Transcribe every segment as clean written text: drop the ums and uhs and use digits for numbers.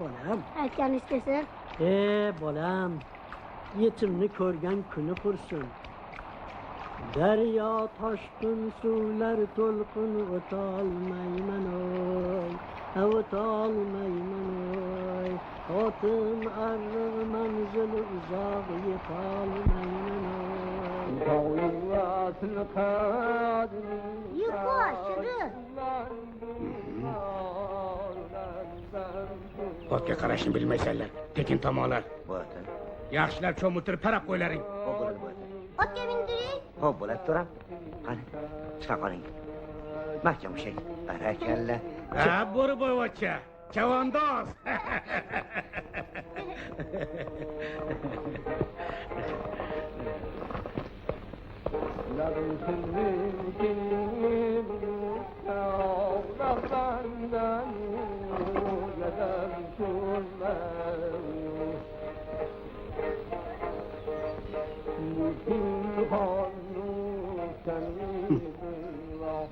Bolam. Aytganingiz kelsin. Bolam. Yetimni ko'rgan kuni qursin. Daryo toshqin suvlar to'lqin o'tolmayman oy. O'tolmayman oy. Xotin arriq manzil uzoq yetolmayman oy. Yuqor, shiri. Otga qarashni bilmaysanlar. Tekin tomonlar. Bo'ladi. Yaxshilab cho'miltirib parab qo'ylaring. Xo'p bo'ladi, bo'ladi. Otga mindiring. Xo'p bo'ladi, turam. Qani, chiqa qoling. Mahkam ushlang. Barakalla. Ha, bo'riboyvachcha. Chavandoz.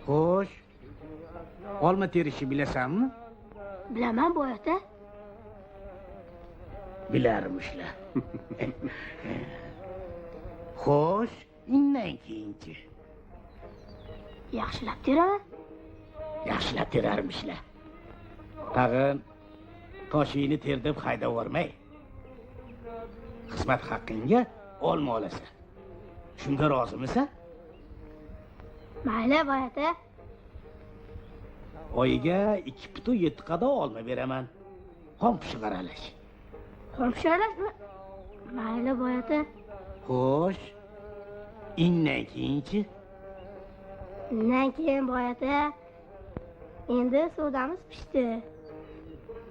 Xo'sh. Olma terishni bilasanmi? Bilaman bu ota. Bilarmishlar. Xo'sh, indan keyinchi. Yaxshilab teraman. Yaxshilab terarmishlar. Tag'in toshingni terdib haydab yubormay. Xizmat haqqingga olma olasan. Shunga rozimisan? Mayli bu ota. Oyiga 2,7 qado olma beraman. Xom pishiq aralash. Xomshirasmi? Mayli bu ota. Xo'sh. Indan keyinchi. Undan keyin bu ota. Endi savdomiz pishdi.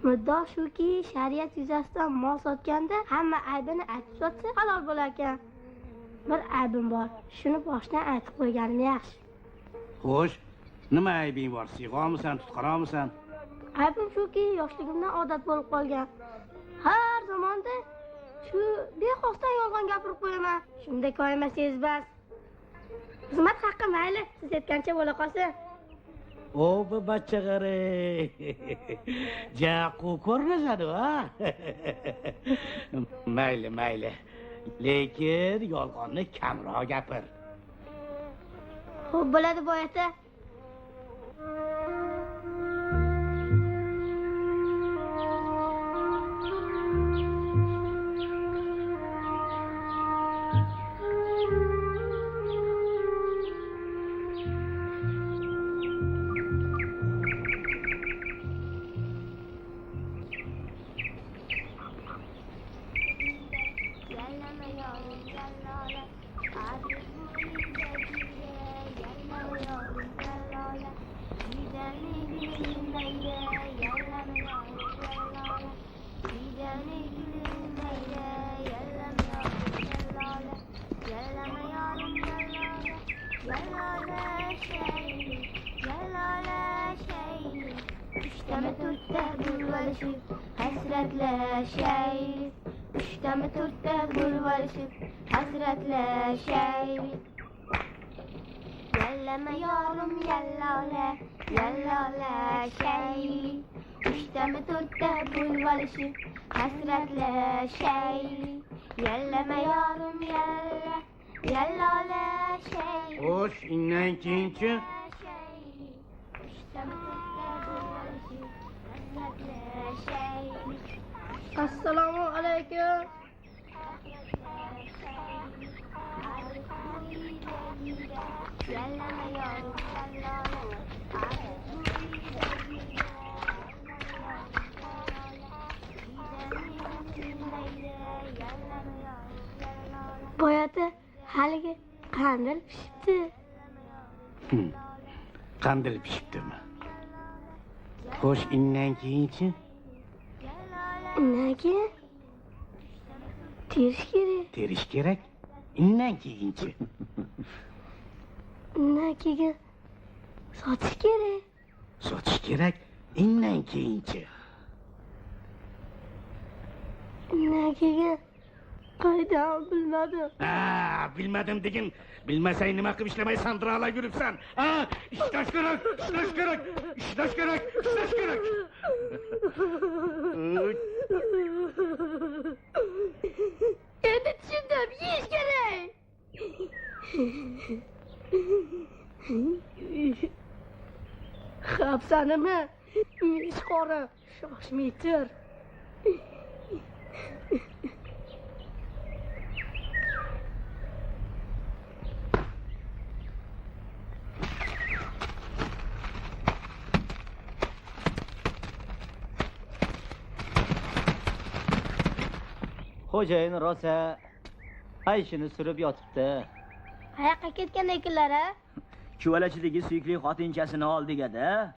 Muddo shuki, shariat yuzasidan mol sotganda hamma aybini aytib sotsa halol bo'lar ekan. Bir aybim bor. Shuni boshdan aytib qo'yganim yaxshi. Xo'sh, nima aybing bor? Siyg'omisan, tutqaromisan? Aybim shuki, yoshligimdan odat bo'lib qolgan. Har zamonda shu bexosdan yolg'on gapirib qo'yaman. Shunda koymasangiz bas. Xizmat haqqi mayli, siz aytgancha bo'la qolsin. O bu bachchag'ari. Jaqu ko'rinadi, ha? Mayli, mayli. Lekin yolg'onni kamroq gapir. Xo'p bo'ladi bu ota. Ushtami to'rtta bo'lvalishib hasratlashaylik. Yallama yorim yallola, yallolashaylik. Ushtami to'rtta bo'lvalishib hasratlashaylik. Yallama yorim yalla, yallolashaylik. Xo'sh, indan keyinchi. Ushtami to'rtta bo'lvalishib hasratlashaylik. Assalomu alaykum. Boyati haligi qandil pishibdi. Qandil pishibdimi? Xo'sh, indan keyinchi. Undan keyin terish kerak. Terish kerak. Indan keyinchi. Undan keyin sotish kerak. Sotish kerak. Indan keyinchi. Undan keyin Qaydan bilmadim. Ha, bilmedim degin. Bilmesey nima qilib ishlamay sandrala yuribsan. Ha, ishlash kerak, ishlash kerak, ishlash kerak, ishlash kerak. Endi tushundim, yeyish kerak. Xapsanimi? Ishqori, shoshmay tur. Xo'jayin rosa ayshini surib yotibdi. Qayoqqa ketgan ekanlar, a? Chuvalachidagi suyukli xotinchasini oldiga-da.